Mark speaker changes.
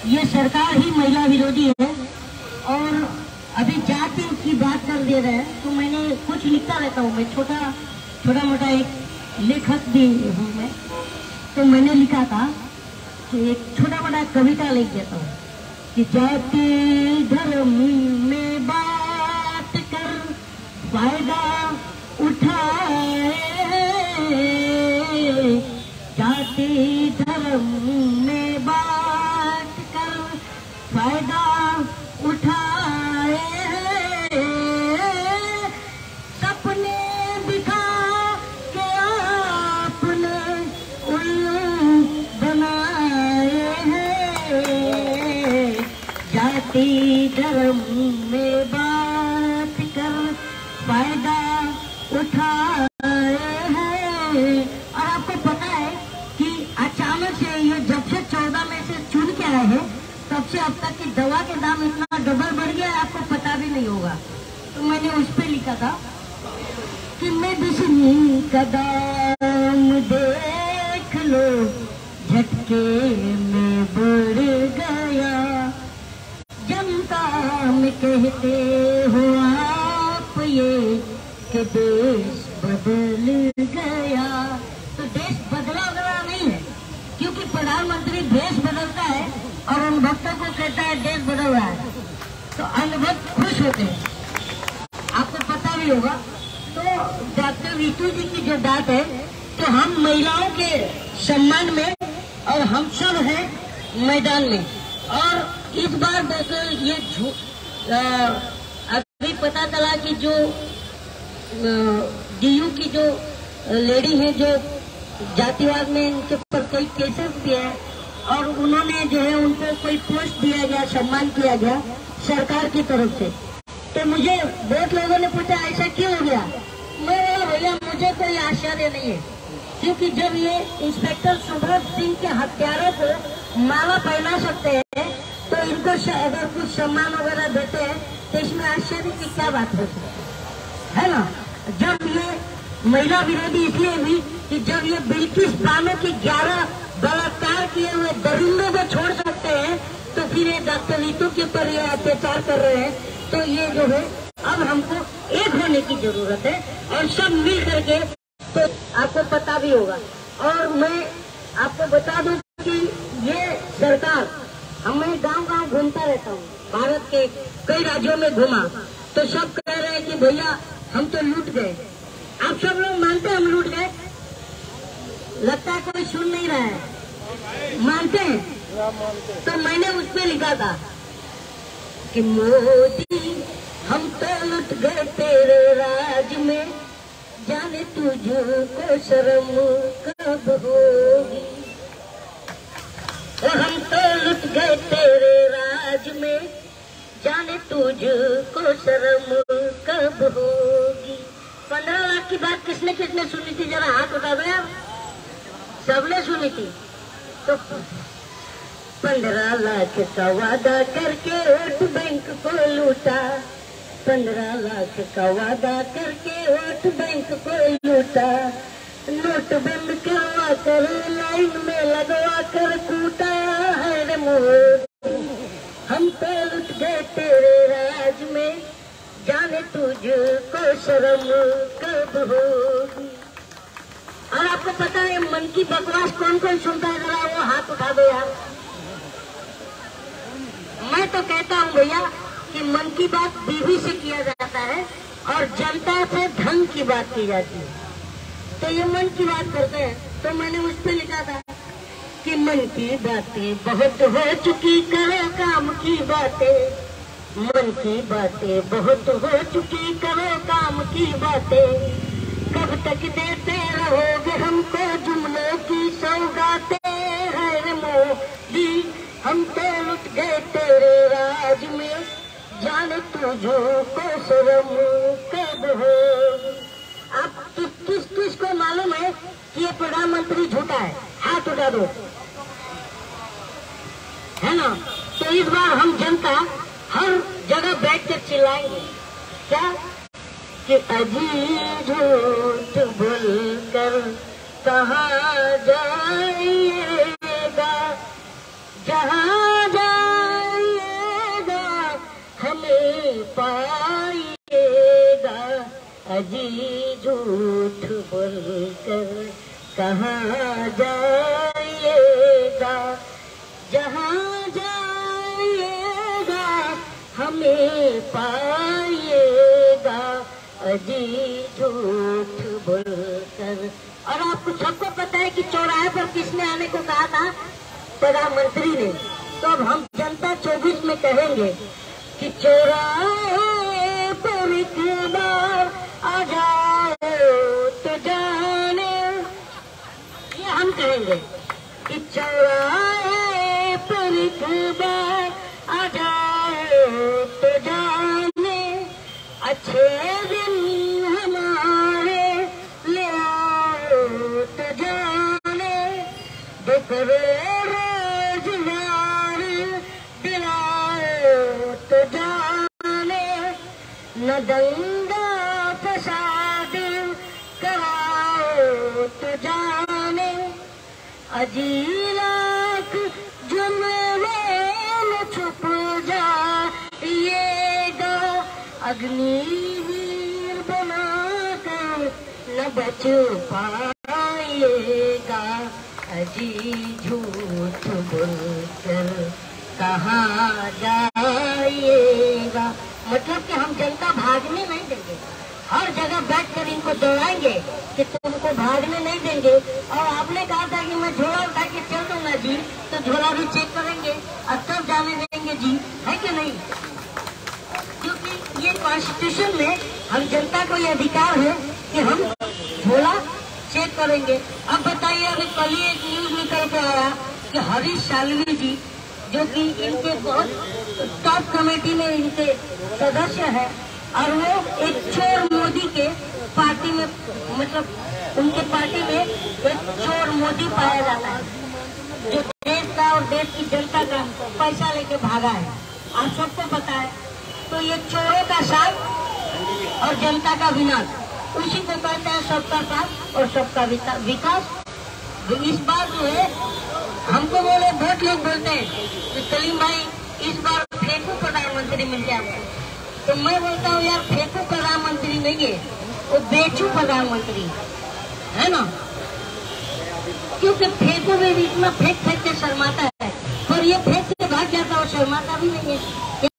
Speaker 1: ये सरकार ही महिला विरोधी है और अभी जाति की बात कर दे रहे हैं। तो मैंने कुछ लिखता रहता हूँ, मैं छोटा मोटा एक लेखक भी हूँ मैं। तो मैंने लिखा था कि एक छोटा मोटा कविता लिख देता हूँ कि जाति धर्म में बात कर फायदा उठाए, जाति धर्म में बात कर फायदा उठाए, सपने दिखा के आपने उल्लू बनाए हैं, जाति धर्म में बात कर फायदा उठाए हैं। और आपको पता है कि अचानक से ये जब से 14 में से चुन के आए हैं तब से अब तक की दवा के दाम इतना डबल बढ़ गया है, आपको पता भी नहीं होगा। तो मैंने उस पे लिखा था कि मेडिसिन का दाम देख लो झटके में बढ़ गया, जनता में कहते हो आप ये कि देश बदल गया। तो देश बदला नहीं है, क्योंकि प्रधानमंत्री देश बदलता है और उन भक्तों को कहता है देश बदल रहा है, तो अन्य भक्त खुश होते हैं, आपको पता भी होगा। तो डॉक्टर रीतू जी की जो बात है, तो हम महिलाओं के सम्मान में और हम सब हैं मैदान में। और इस बार देखो ये अभी पता चला कि जो डीयू की जो लेडी है, जो जातिवाद में इनके ऊपर कई केसेस भी है और उन्होंने जो है उनको कोई पोस्ट दिया गया, सम्मान किया गया सरकार की तरफ से। तो मुझे बहुत लोगों ने पूछा ऐसा क्यों हो गया। मैं बोला भैया मुझे कोई आश्चर्य नहीं है, क्योंकि जब ये इंस्पेक्टर सुब्रत सिंह के हत्यारों को माला पहना सकते हैं तो इनको अगर कुछ सम्मान वगैरह देते हैं तो इसमें आश्चर्य की क्या बात होती है ना। जब ये महिला विरोधी इसलिए भी कि जब ये बिल्किस बानो की 11 बलात्कार किए हुए दरिंदों को छोड़ सकते हैं तो फिर ये डॉक्टर रीतू के ऊपर ये अत्याचार कर रहे हैं। तो ये जो है अब हमको एक होने की जरूरत है और सब मिल करके, तो आपको पता भी होगा। और मैं आपको बता दूं कि ये सरकार, हमें गांव-गांव घूमता रहता हूँ, भारत के कई राज्यों में घूमा, तो सब कह रहे हैं कि भैया हम तो लूट गए। आप सब लोग मानते हैं हम लूट गए? लगता है कोई सुन नहीं रहा है। मानते हैं? तो मैंने उस पे लिखा था कि मोदी हम तो लुट गए तेरे राज में, जाने तुझको शर्म कब होगी। हम तो लुट गए तेरे राज में, जाने तुझको शर्म कब होगी। 15 लाख की बात किसने किसने सुनी थी, जरा हाथ उठा दो यार। सबने सुनी थी। तो 15 लाख का वादा करके वोट बैंक को लूटा, 15 लाख का वादा करके वोट बैंक को लूटा, नोट बंद करवा कर लाइन में लगवा कर कूटा है रे मोदी। हम तो लुट गए तेरे राज में, जाने तुझको शर्म कब होगी। और आपको पता है मन की बकवास कौन कौन सुनता है, जरा वो हाथ उठा दो यार। मैं तो कहता हूँ भैया कि मन की बात बीवी से किया जाता है और जनता से धन की बात की जाती है। तो ये मन की बात करते हैं। तो मैंने उस पर लिखा था कि मन की बातें बहुत हो चुकी, करो काम की बातें, मन की बातें बहुत हो चुकी, करो काम की बातें, कब तक देते रहोगे हमको जुमलों की सौगातें है रे मोदी। हम तो लुट गए तेरे राज में, जाने तुझको शर्म कब होगी। आप किस को मालूम है कि ये प्रधानमंत्री झूठा है? हाथ उठा दो, है ना। तो इस बार हम जनता हर जगह बैठ कर चिल्लाएंगे क्या कि अजीब झूठ बोलकर कहाँ जाइएगा, जहाँ जा अजी झूठ बोलकर कहाँ जाइएगा, जहाँ जाइएगा हमें पाइएगा, अजी झूठ बोलकर। और आपको सबको पता है कि चौराहे पर किसने आने को कहा था? प्रधानमंत्री ने। तो अब हम जनता 24 में कहेंगे कि चौराहे पर एक बार आ जाओ तो जाने, ये हम कहेंगे कि चौराहे पर एक बार आ जाओ तो जाने, अच्छे दिन हमारे ले आओ तो जाने, दो रोजगार दिलाओ तो जाने, न दंगा फसाद कराओ तो जाने, अजी लाख जुमले में छुप जाइएगा, अग्निवीर बनाकर न बच पाइएगा, अजी झूठ बोलकर कहाँ जाइएगा। मतलब कि हम जनता भागने नहीं देंगे, हर जगह बैठकर इनको दौड़ाएंगे कि तुमको भागने नहीं देंगे। और आपने कहा था कि मैं झोला उठा के चल दूंगा जी, तो झोला भी चेक करेंगे और तब जाने देंगे जी, है कि नहीं? क्योंकि ये कॉन्स्टिट्यूशन में हम जनता को ये अधिकार है कि हम झोला चेक करेंगे। अब बताइए, अभी कल ही एक न्यूज निकल के आया कि हरीश साल्वी जी, जो कि इनके बहुत टॉप कमेटी में इनके सदस्य है, और वो एक चोर मोदी के पार्टी में, मतलब उनके पार्टी में एक चोर मोदी पाया जाता है, जो देश का और देश की जनता का पैसा लेके भागा है। आप सबको पता है। तो ये चोरों का साथ और जनता का विनाश, उसी को कहते हैं सबका साथ और सबका विकास। इस बार जो है हमको बोले, बहुत लोग बोलते हैं कि सलीम भाई इस बार फेंकू प्रधानमंत्री मिल जाएगा। तो मैं बोलता हूँ यार, फेंकू प्रधानमंत्री नहीं है, वो बेचू प्रधानमंत्री है ना। क्योंकि फेंकू में भी इतना फेंक के शर्माता है, और ये फेंक के भाग जाता है और शर्माता भी नहीं है।